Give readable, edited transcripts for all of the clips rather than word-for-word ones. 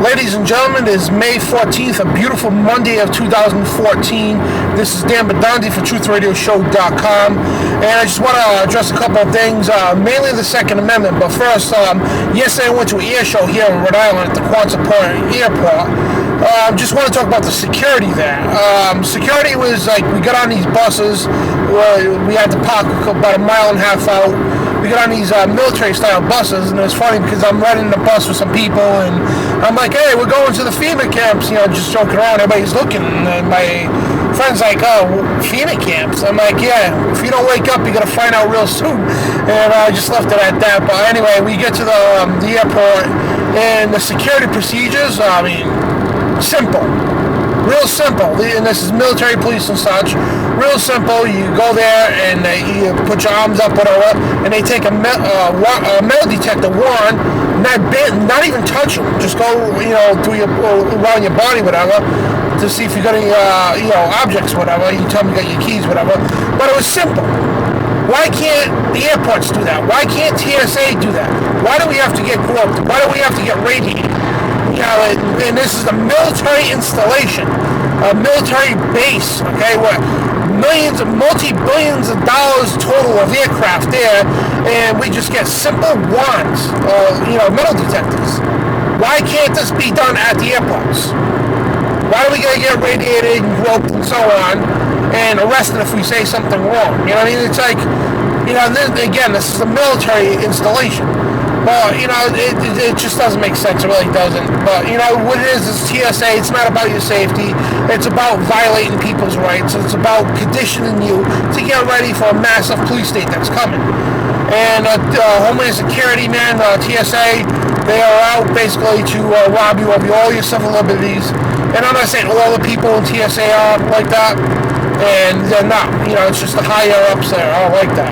Ladies and gentlemen, it is May 14th, a beautiful Monday of 2014. This is Dan Badandi for TruthRadioShow.com, and I just want to address a couple of things, mainly the Second Amendment. But first, yesterday I went to an air show here in Rhode Island at the Quonset Airport. Just want to talk about the security there. Security was like, we got on these buses, we had to park about a mile and a half out. We got on these military-style buses, and it was funny because I'm riding the bus with some people, and I'm like, hey, we're going to the FEMA camps, just joking around. Everybody's looking, and my friend's like, oh, FEMA camps? I'm like, yeah, if you don't wake up, you're going to find out real soon. And I just left it at that. But anyway, we get to the airport, and the security procedures, simple. Real simple. And this is military police and such. Real simple. You go there and you put your arms up, whatever, and they take a metal detector wand, not even touch them. Just go, through around your body, whatever, to see if you got any, objects, whatever. You tell them you got your keys, whatever. But it was simple. Why can't the airports do that? Why can't TSA do that? Why do we have to get groped? Why do we have to get radiated? And this is a military installation, a military base, okay, where multi-billions of dollars total of aircraft there, and we just get simple wands, metal detectors. Why can't this be done at the airports? Why do we gotta get radiated and groped and so on, and arrested if we say something wrong? You know what I mean? It's like, this is a military installation. Well, it just doesn't make sense. It really doesn't. But, what it is TSA. It's not about your safety. It's about violating people's rights. It's about conditioning you to get ready for a massive police state that's coming. And Homeland Security, man, TSA, they are out basically to rob you of all your civil liberties. And I'm not saying all the people in TSA are like that. And they're not. It's just the higher-ups there are like that.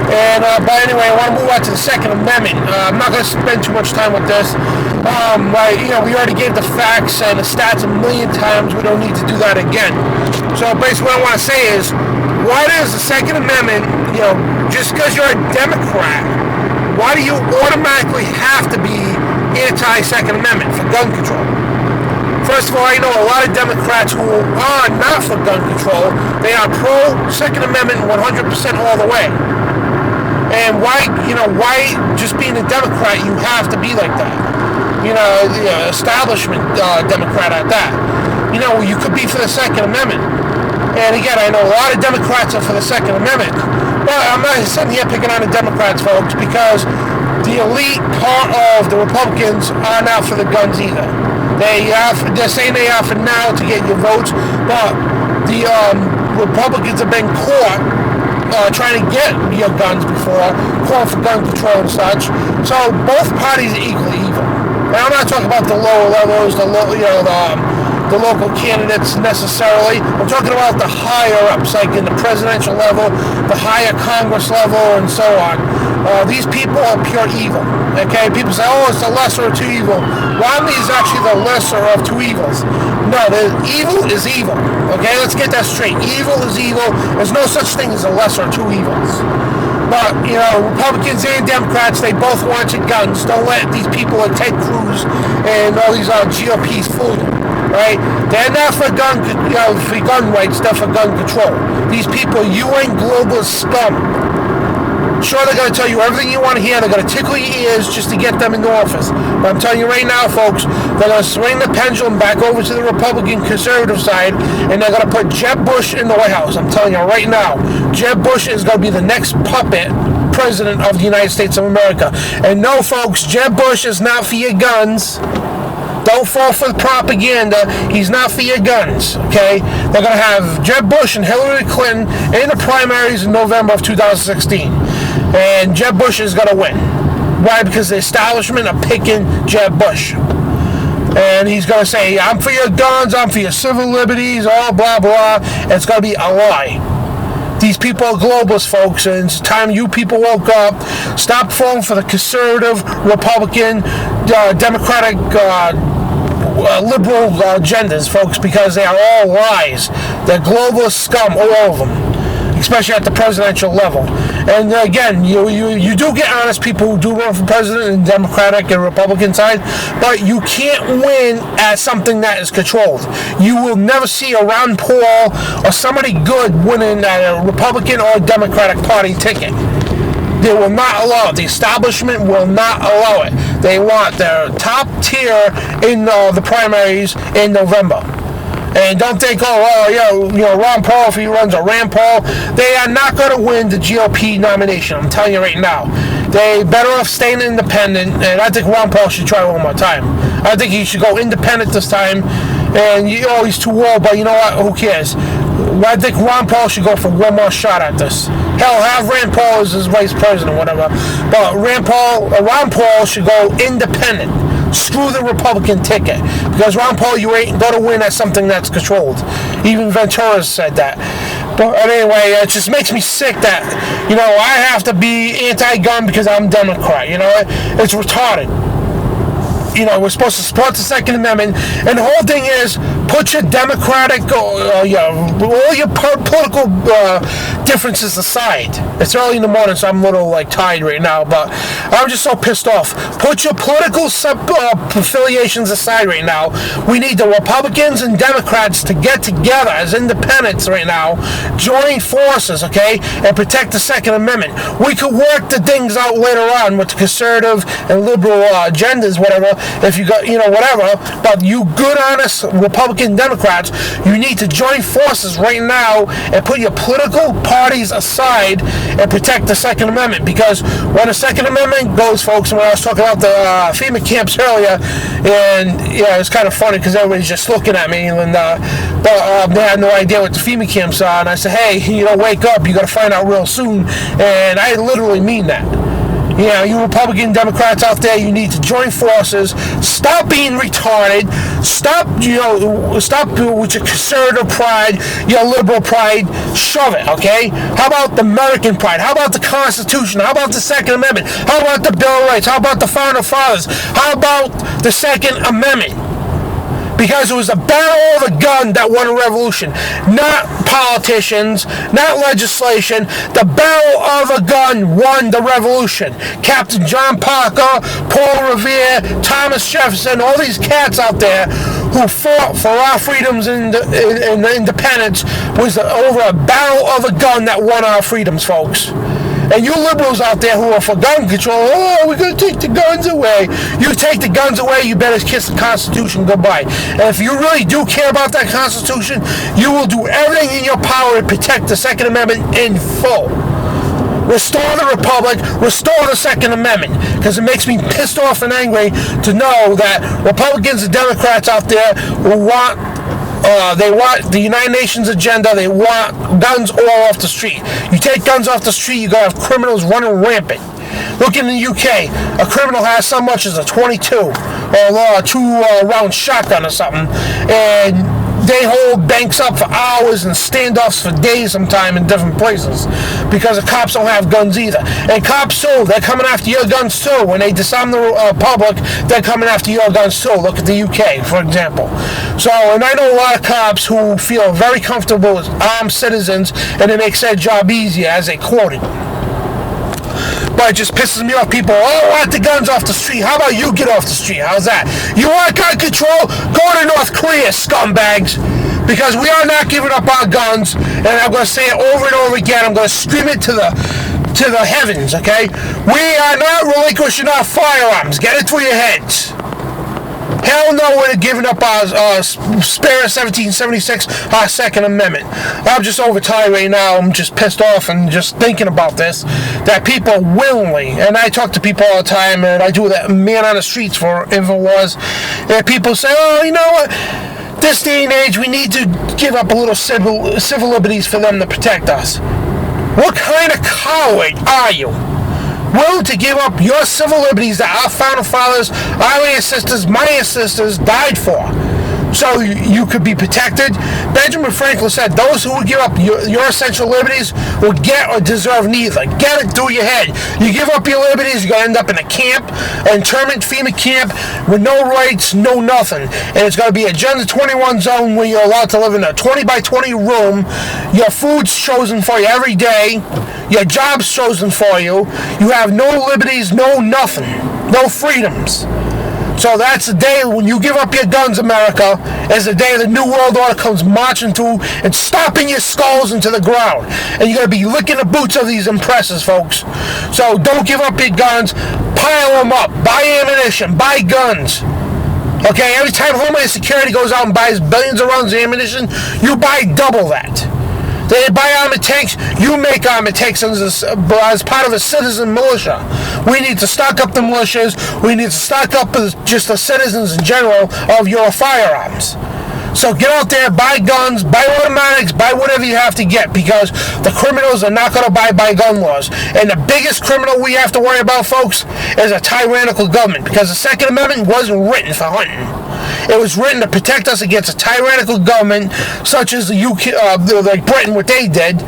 And, but anyway, I want to move on to the Second Amendment. I'm not going to spend too much time with this. We already gave the facts and the stats a million times. We don't need to do that again. So basically what I want to say is, why does the Second Amendment, just because you're a Democrat, why do you automatically have to be anti-Second Amendment for gun control? First of all, I know a lot of Democrats who are not for gun control. They are pro-Second Amendment 100% all the way. And why just being a Democrat, you have to be like that? The establishment Democrat at that. You could be for the Second Amendment. And again, I know a lot of Democrats are for the Second Amendment. But I'm not sitting here picking on the Democrats, folks, because the elite part of the Republicans are not for the guns either. They're saying they are for now to get your votes, but the Republicans have been caught trying to get your guns before, calling for gun control and such. So both parties are equally evil. And I'm not talking about the lower levels, the local candidates necessarily. I'm talking about the higher ups, like in the presidential level, the higher Congress level, and so on. These people are pure evil. Okay, people say, oh, it's the lesser of two evils. Romney is actually the lesser of two evils. No, the evil is evil. Okay, let's get that straight. Evil is evil. There's no such thing as a lesser of two evils. But, Republicans and Democrats, they both want your guns. Don't let these people like Ted Cruz and all these GOPs fool you. Right? They're not for gun rights. They're for gun control. These people, UN globalist scum. Sure, they're going to tell you everything you want to hear. They're going to tickle your ears just to get them into office. But I'm telling you right now, folks, they're going to swing the pendulum back over to the Republican conservative side, and they're going to put Jeb Bush in the White House. I'm telling you right now, Jeb Bush is going to be the next puppet president of the United States of America. And no, folks, Jeb Bush is not for your guns. Don't fall for the propaganda. He's not for your guns, okay? They're going to have Jeb Bush and Hillary Clinton in the primaries in November of 2016. And Jeb Bush is going to win. Why? Because the establishment are picking Jeb Bush. And he's going to say, I'm for your guns, I'm for your civil liberties, all blah, blah. And it's going to be a lie. These people are globalists, folks, and it's time you people woke up. Stop falling for the conservative, Republican, Democratic, liberal agendas, folks, because they are all lies. They're globalist scum, all of them, especially at the presidential level. And again, you do get honest people who do run for president in the Democratic and Republican side, but you can't win at something that is controlled. You will never see a Ron Paul or somebody good winning at a Republican or Democratic Party ticket. They will not allow it. The establishment will not allow it. They want their top tier in the primaries in November. And don't think, Ron Paul, if he runs a Rand Paul, they are not going to win the GOP nomination. I'm telling you right now. They better off staying independent, and I think Ron Paul should try one more time. I think he should go independent this time. And he's too old, but you know what? Who cares? I think Ron Paul should go for one more shot at this. Hell, have Rand Paul as his vice president, whatever. But Ron Paul should go independent. Screw the Republican ticket. Because Ron Paul, you ain't going to win at something that's controlled. Even Ventura said that. But anyway, it just makes me sick that, I have to be anti-gun because I'm Democrat. It's retarded. We're supposed to support the Second Amendment, and the whole thing is put your Democratic, all your political differences aside. It's early in the morning, so I'm a little tired right now, but I'm just so pissed off. Put your political affiliations aside right now. We need the Republicans and Democrats to get together as independents right now, join forces, okay, and protect the Second Amendment. We could work the things out later on with the conservative and liberal agendas, whatever. If you got, whatever, but you good, honest Republican Democrats, you need to join forces right now and put your political parties aside and protect the Second Amendment. Because when the Second Amendment goes, folks, and when I was talking about the FEMA camps earlier, and it's kind of funny because everybody's just looking at me, and but they had no idea what the FEMA camps are, and I said, hey, wake up, you got to find out real soon, and I literally mean that. You Republican Democrats out there, you need to join forces. Stop being retarded. Stop with your conservative pride, your liberal pride. Shove it, okay? How about the American pride? How about the Constitution? How about the Second Amendment? How about the Bill of Rights? How about the Founding Fathers? How about the Second Amendment? Because it was the battle of the gun that won a revolution. Not politicians, not legislation. The battle of a gun won the revolution. Captain John Parker, Paul Revere, Thomas Jefferson, all these cats out there who fought for our freedoms and independence was over a battle of a gun that won our freedoms, folks. And you liberals out there who are for gun control, we're going to take the guns away. You take the guns away, you better kiss the Constitution goodbye. And if you really do care about that Constitution, you will do everything in your power to protect the Second Amendment in full. Restore the Republic, restore the Second Amendment. Because it makes me pissed off and angry to know that Republicans and Democrats out there will they want the United Nations agenda. They want guns all off the street. You take guns off the street, you're going to have criminals running rampant. Look in the UK, a criminal has so much as a 22 or a 2-round shotgun or something, and they hold banks up for hours and standoffs for days sometime in different places because the cops don't have guns either. And cops too, they're coming after your guns too. When they disarm the public, they're coming after your guns too. Look at the UK, for example. So, and I know a lot of cops who feel very comfortable with armed citizens and it makes their job easier, as they quoted. But it just pisses me off. People, want the guns off the street. How about you get off the street? How's that? You want gun control? Go to North Korea, scumbags. Because we are not giving up our guns. And I'm going to say it over and over again. I'm going to scream it to the heavens, okay? We are not relinquishing our firearms. Get it through your heads. Hell no, we're giving up our spare 1776, our Second Amendment. I'm just overtired right now. I'm just pissed off and just thinking about this. That people willingly, and I talk to people all the time, and I do that man on the streets for InfoWars, and people say, you know what? This day and age, we need to give up a little civil liberties for them to protect us. What kind of coward are you? Willing to give up your civil liberties that our founding fathers, our ancestors, my ancestors died for, so you could be protected. Benjamin Franklin said, those who would give up your essential liberties will get or deserve neither. Get it through your head. You give up your liberties, you're going to end up in a camp, an internment FEMA camp, with no rights, no nothing. And it's going to be a Agenda 21 zone where you're allowed to live in a 20 by 20 room. Your food's chosen for you every day. Your job's chosen for you. You have no liberties, no nothing. No freedoms. So that's the day when you give up your guns, America, is the day the New World Order comes marching through and stomping your skulls into the ground. And you're going to be licking the boots of these impressors, folks. So don't give up your guns. Pile them up. Buy ammunition. Buy guns. Okay, every time Homeland Security goes out and buys billions of rounds of ammunition, you buy double that. They buy armored tanks, you make armored tanks as part of a citizen militia. We need to stock up the militias, we need to stock up just the citizens in general of your firearms. So get out there, buy guns, buy automatics, buy whatever you have to get, because the criminals are not going to abide by gun laws. And the biggest criminal we have to worry about, folks, is a tyrannical government, because the Second Amendment wasn't written for hunting. It was written to protect us against a tyrannical government such as the UK, like Britain, what they did.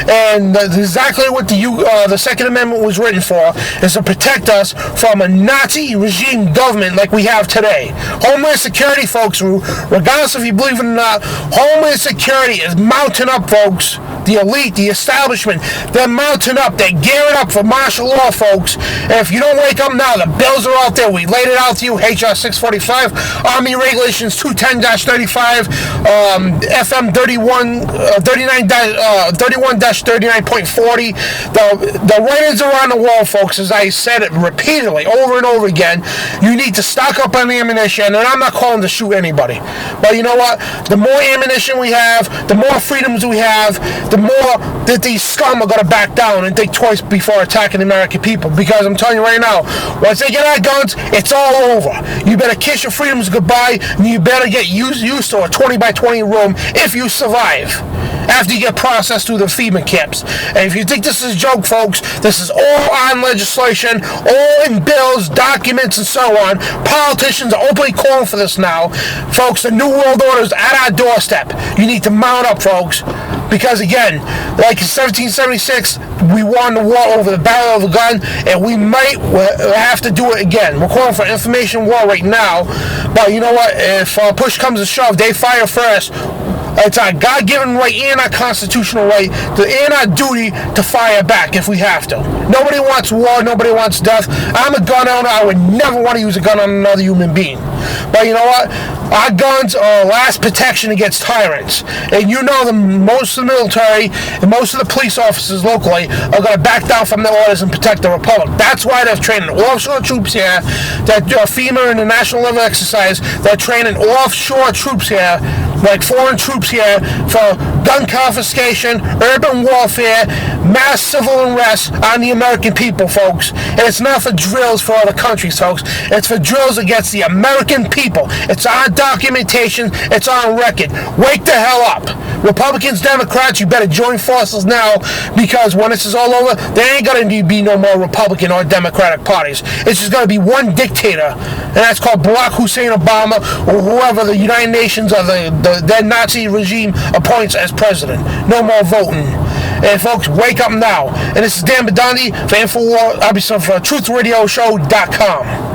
And exactly what the Second Amendment was written for, is to protect us from a Nazi regime government like we have today. Homeland Security, folks, regardless if you believe it or not, Homeland Security is mounting up, folks. The elite, the establishment, they're mounting up. They're gearing up for martial law, folks. And if you don't wake up now, the bills are out there. We laid it out to you. HR 645, Army Regulations 210-35, FM 31-39.40. The writings are on the wall, folks. As I said it repeatedly, over and over again, you need to stock up on ammunition. And I'm not calling to shoot anybody. But you know what? The more ammunition we have, the more freedoms we have, the more that these scum are going to back down and think twice before attacking the American people. Because I'm telling you right now, once they get our guns, it's all over. You better kiss your freedoms goodbye, and you better get used to a 20 by 20 room if you survive, after you get processed through the FEMA camps. And if you think this is a joke, folks, this is all on legislation, all in bills, documents, and so on. Politicians are openly calling for this now. Folks, the New World Order is at our doorstep. You need to mount up, folks. Because again, like in 1776, we won the war over the barrel of a gun, and we might have to do it again. We're calling for information war right now, but you know what? If push comes to shove, they fire first. It's our God-given right and our constitutional right, and our duty to fire back if we have to. Nobody wants war. Nobody wants death. I'm a gun owner. I would never want to use a gun on another human being. But you know what? Our guns are our last protection against tyrants. And you know that most of the military and most of the police officers locally are going to back down from their orders and protect the Republic. That's why they're training offshore troops here, that FEMA and the National Level Exercise, they're training offshore troops here, like foreign troops here, for gun confiscation, urban warfare, mass civil unrest on the American people, folks. And it's not for drills for other countries, folks. It's for drills against the American people. It's on documentation. It's on record. Wake the hell up. Republicans, Democrats, you better join forces now, because when this is all over, there ain't going to be no more Republican or Democratic parties. It's just going to be one dictator, and that's called Barack Hussein Obama, or whoever the United Nations or that Nazi regime appoints as president. No more voting. And folks, wake up now. And this is Dan Badandi for InfoWar, for TruthRadioShow.com.